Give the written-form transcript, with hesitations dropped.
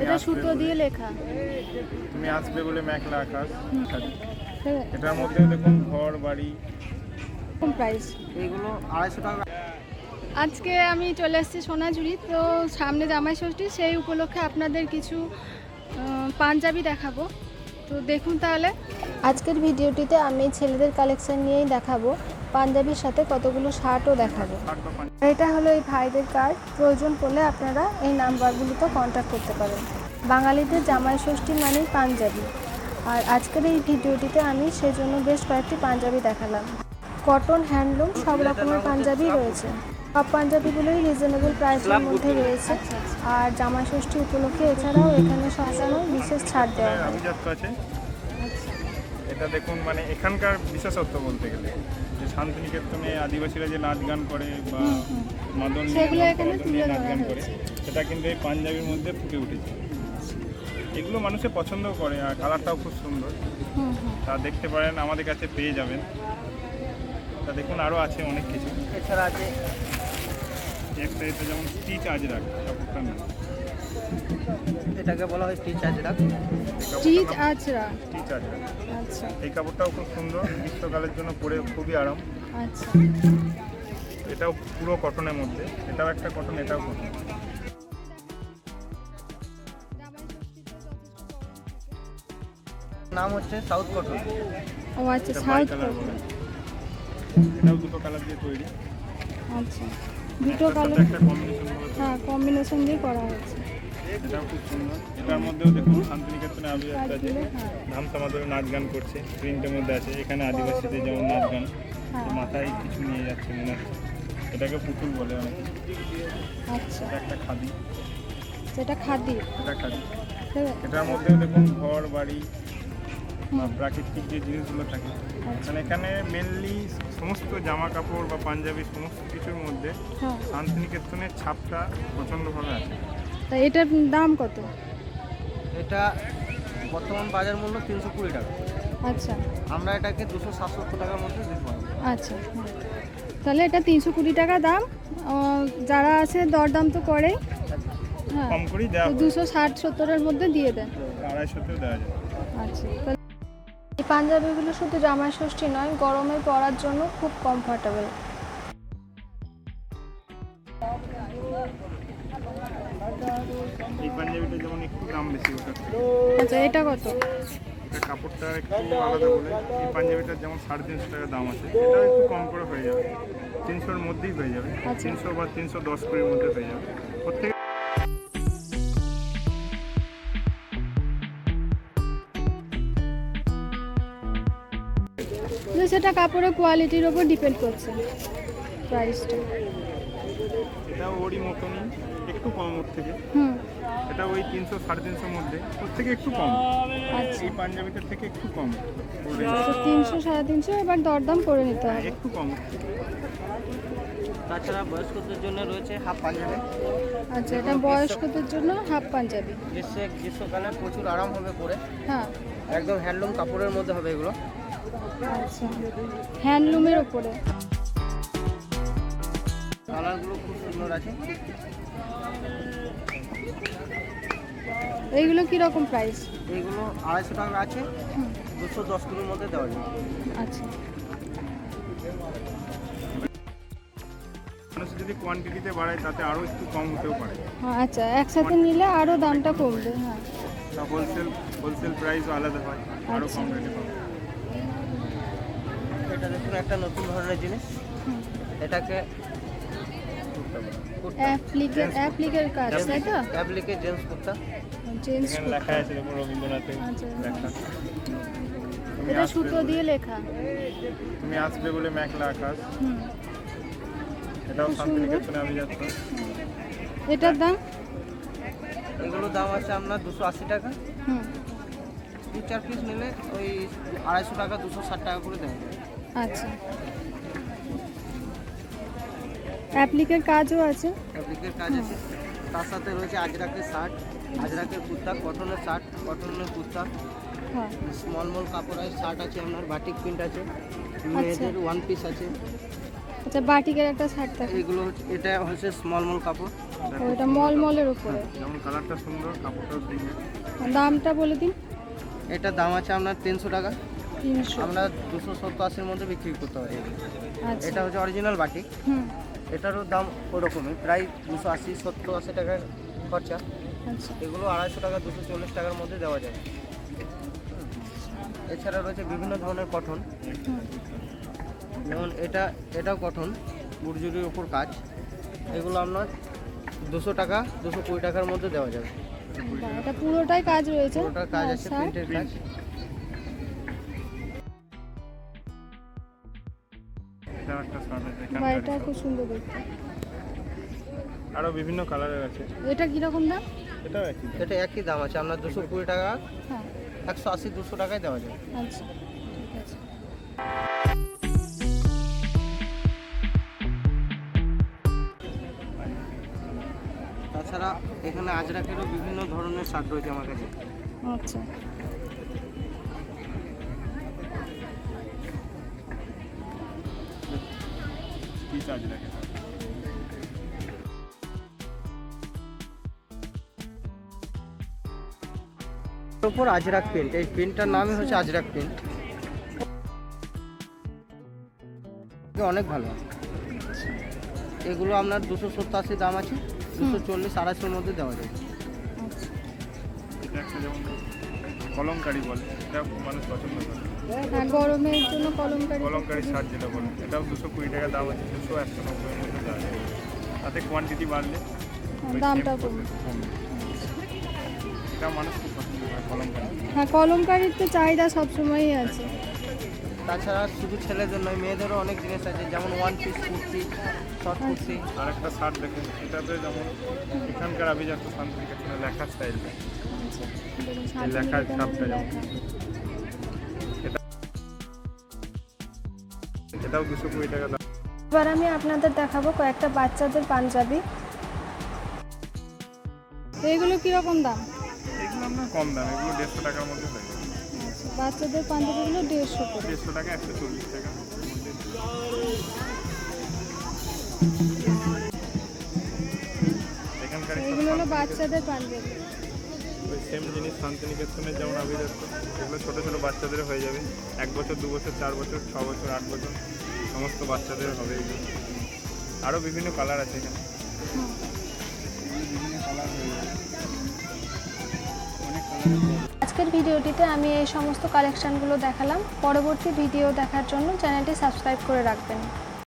এটা সুতো দিয়ে লেখা। তুমি আসবে বলে মেঘলা আকাশ। এটার মধ্যে দেখুন ঘর বাড়ি। কম প্রাইস। এইগুলো 250 টাকা। আজকে আমি চলে এসেছি সোনাঝুরি, তো সামনে জামাই ষষ্ঠী, সেই উপলক্ষে আপনাদের কিছু পাঞ্জাবি দেখাবো, তো দেখুন তাহলে। আজকের ভিডিওটিতে আমি ছেলেদের কালেকশন নিয়েই দেখাবো, পাঞ্জাবির সাথে কতগুলো শার্টও দেখাবো। এটা হলো এই ভাইদের কার্ড, প্রয়োজন পড়লে আপনারা এই নাম্বারগুলোতে কন্ট্যাক্ট করতে পারেন। বাঙালিদের জামাই ষষ্ঠী মানেই পাঞ্জাবি, আর আজকের এই ভিডিওটিতে আমি সেজন্য বেশ কয়েকটি পাঞ্জাবি দেখালাম। কটন, হ্যান্ডলুম সব রকমের পাঞ্জাবি রয়েছে। সব পাঞ্জাবিগুলোই রিজনেবল প্রাইসের মধ্যে রয়েছে, আর জামাই ষষ্ঠী উপলক্ষে এছাড়াও এখানে সবসময় বিশেষ ছাড় দেওয়া হয়। এটা দেখুন, মানে এখানকার বিশেষত্ব বলতে গেলে যে শান্তিনিকেতনে আদিবাসীরা যে নাচ গান করে বা মাদন নিয়ে নাচ গান করে, সেটা কিন্তু এই পাঞ্জাবির মধ্যে ফুটে উঠেছে। এগুলো মানুষে পছন্দও করে, আর কালারটাও খুব সুন্দর। তা দেখতে পারেন, আমাদের কাছে পেয়ে যাবেন। তা দেখুন, আরও আছে অনেক কিছু। এছাড়া আছে একটা এটা যেমন স্টিচ আজরাক, কাপড়টার নাম। এটাকে বলা হয় stitch Ajrak. Stitch Ajrak. Stitch Ajrak. আচ্ছা। এই কাপড়টাও খুব সুন্দর, গ্রীষ্মকালের জন্য পরে খুবই আরাম। আচ্ছা। এটাও পুরো কটনের মধ্যে, এটাও একটা কটন, এটাও কটন। নাম হচ্ছে সাউথ কটন। ও আচ্ছা, সাউথ কটন। এটাও দুটো কালার দিয়ে তৈরি। আচ্ছা, দুটো কালার, একটা কম্বিনেশন। হ্যাঁ, কম্বিনেশন দিয়ে করা হয়েছে। এটাও খুব সুন্দর। এটার মধ্যেও দেখুন শান্তিনিকেতনে আদিবাসীরা যে ধামসা মাদলে নাচ গান করছে, প্রিন্টের মধ্যে আছে। এখানে আদিবাসীদের যেমন নাচ গান, মাথায় কিছু নিয়ে যাচ্ছে মনে হচ্ছে। এটাকে পুতুল বলে অনেকে। আচ্ছা, এটা একটা খাদি। সেটা খাদি। এটা খাদি। এটার মধ্যেও দেখুন ঘর বাড়ি বা প্রাকৃতিক যে জিনিসগুলো থাকে, মানে এখানে মেনলি সমস্ত জামা কাপড় বা পাঞ্জাবি সমস্ত কিছুর মধ্যে শান্তিনিকেতনের ছাপটা প্রচণ্ডভাবে আছে। তা এটার দাম কত? এটা বর্তমান বাজার মূল্য 320 টাকা। আচ্ছা, আমরা এটাকে 270 টাকার মধ্যে দিতে পারবো। আচ্ছা, তাহলে এটা 320 টাকা দাম। যারা আছে দরদাম তো করে, হ্যাঁ, কম করেই দেওয়া হয়। 260-70-এর মধ্যে দিয়ে দেন। 250-তেও দেওয়া যায়। আচ্ছা, এই পাঞ্জাবিগুলো শুধু জামাই ষষ্ঠী নয়, গরমে পরার জন্য খুব কমফোর্টেবল। এই পাঞ্জাবিটা যেমন একটু দাম বেশি ওটার থেকে। আচ্ছা, এটা কত? এটা কাপড়টা একটু আলাদা বলে। এই পাঞ্জাবিটার যেমন 350 টাকা দাম আছে, এটা একটু কম করে হয়ে যাবে, 300-এর মধ্যেই হয়ে যাবে। 300 বা 310 করে মধ্যে হয়ে যাবে প্রত্যেক। সেটা কাপড়ের কোয়ালিটির ওপর ডিপেন্ড করছে প্রাইসটা। এটা ওরই মতনই, একটু কম ওর থেকে। এটা ওই 300-350 মধ্যে, ওর থেকে একটু কম। আচ্ছা, এই পাঞ্জাবিটার থেকে একটু কম। 300-350, এবার দরদাম করে নিতে হবে। একটু কম। তাছাড়া বয়স্কদের জন্য রয়েছে হাফ পাঞ্জাবি। আচ্ছা, এটা বয়স্কদের জন্য হাফ পাঞ্জাবি। গ্রীষ্মকালে প্রচুর আরাম হবে পরে। হ্যাঁ, একদম হ্যান্ডলুম কাপড়ের মধ্যে হবে এগুলো। আচ্ছা, হ্যান্ডলুমের ওপরে। কালারগুলো খুব সুন্দর আছে। এইগুলো কীরকম প্রাইস? এইগুলো 250 টাকা আছে, 210 কিলোর মধ্যে দেওয়া যাবে। আচ্ছা, মানুষ যদি কোয়ান্টিটিতে বাড়ায় তাতে আরও একটু কম হতেও পারে। আচ্ছা, একসাথে নিলে আরও দামটা কমবে। হ্যাঁ, হোলসেল প্রাইসও আলাদা হয়, আরও কম রেটে পাবে। এটা দেখুন, একটা নতুন ধরনের জিনিস। এটাকে অ্যাপ্লিকের কাজ, তাই তো? অ্যাপ্লিকে জেন্টস কুর্তা। জেন্টস এখানে লেখা আছে দেখুন, রবীন্দ্রনাথের লেখা। এটা সুতো দিয়ে লেখা। তুমি আসবে বলে মেঘলা আকাশ। এটাও শান্তিনিকেতনে আমি যাচ্ছি। এটার দাম? এগুলোর দাম আছে আপনার 280 টাকা। 2-4 পিস নিলে ওই 250 টাকা, 260 টাকা করে দেওয়া যাবে। আচ্ছা, অ্যাপ্লিকের কাজও আছে। অ্যাপ্লিকের কাজ আছে। তার সাথে রয়েছে আজরাকের শার্ট, আজরাকের কুর্তা, কটনের শার্ট, কটনের কুর্তা, স্মল কাপড়ের শার্ট আছে আপনার, বাটিক প্রিন্ট আছে, মেয়েদের ওয়ান পিস আছে। আচ্ছা, বাটিকের একটা শার্ট থাকে। এগুলো হচ্ছে, এটা হচ্ছে স্মল কাপড়। ওইটা মলমলের উপরে। যেমন কালারটা সুন্দর, কাপড়টাও সুন্দর। দামটা বলে দিন। এটার দাম আছে আপনার 300 টাকা, 300। আমরা 270-80-র মধ্যে বিক্রি করতে পারি। আচ্ছা। এটা হচ্ছে অরিজিনাল বাটিক, হুম। এটারও দাম ওরকমই, প্রায় 280, 70-80 টাকার খরচা। আচ্ছা। এগুলো 250 টাকা, 240 টাকার মধ্যে দেওয়া যায়। এছাড়া রয়েছে বিভিন্ন ধরনের কটন, হুম। যেমন এটাও কটন, বুরজুরির উপর কাজ। এগুলো আপনার 200 টাকা, 220 টাকার মধ্যে দেওয়া যাবে। বাহ, এটা পুরোটাই কাজ রয়েছে। ওটার কাজ আছে, আচ্ছা। প্রিন্টের কাজ। এটাও একটা শার্ট আছে বা এখানকার। এটা খুব সুন্দর দেখতে। আরও বিভিন্ন কালারের আছে। এটা কিরকম দাম? এটাও একই দাম। এটা একই দাম আছে আপনার 220 টাকা, হ্যাঁ। 180-200 টাকায় দেওয়া যায়। আচ্ছা, ঠিক আছে। তাছাড়া এখানে আজরাকেরও বিভিন্ন ধরনের শার্ট রয়েছে আমার কাছে। আচ্ছা। কি চার্জ লাগে? এর উপর আজরাক প্রিন্ট, এই প্রিন্টটার নামই হচ্ছে আজরাক প্রিন্ট। অনেক ভালো। এগুলো আপনার 270-80 দাম আছে, 240-250-র মধ্যে দেওয়া যায়। আচ্ছা। এটা একটা যেমন কলমকারি বলে, এটা মানুষ পছন্দ করে। হ্যাঁ, গরমের জন্য কলমকারি। কলমকারি শার্ট যেটা বলে, এটাও 220 টাকা দাম আছে, 200-190-এর মধ্যে দাম আছে। তাতে কোয়ান্টিটি বাড়লে ওই দামটা same কমবে। কমবে। এটা মানুষ খুব পছন্দ করে কলমকারি। হ্যাঁ, কলমকারির তো চাহিদা সবসময়ই আছে। তাছাড়া শুধু ছেলেদের নয়, মেয়েদেরও অনেক জিনিস আছে, যেমন one piece kurti, short kurti. আর একটা শার্ট দেখুন, এটাতে যেমন এখানকার আভিজাত্য শান্তিনিকেতনের লেখার স্টাইলটা, আচ্ছা, দেখুন এই লেখার শান্তিনিকেতনের ছাপটা যেমন। লেখা। এটাও 220 টাকা দাম। এবার আমি আপনাদের দেখাবো কয়েকটা বাচ্চাদের পাঞ্জাবি। এইগুলো কিরকম দাম? এগুলো আপনার কম দাম, এগুলো 150 টাকার মধ্যে হয়ে যাবে। আচ্ছা, বাচ্চাদের পাঞ্জাবিগুলো 150 করে। 150 টাকা, 140 টাকা মধ্যে। এখানকার এইগুলো হলো বাচ্চাদের পাঞ্জাবি। ওই সেম জিনিস শান্তিনিকেতনের যেমন আভিজাত্য, এগুলো ছোটো ছোটো বাচ্চাদের হয়ে যাবে। 1 বছর, 2 বছর, 4 বছর, 6 বছর, 8 বছর, সমস্ত বাচ্চাদের হবে এগুলো। আরও বিভিন্ন কালার আছে এখানে, হুম। বিভিন্ন কালার হয়ে যাবে, অনেক কালার। আজকের ভিডিওটিতে আমি এই সমস্ত কালেকশনগুলো দেখালাম। পরবর্তী ভিডিও দেখার জন্য চ্যানেলটি সাবস্ক্রাইব করে রাখবেন।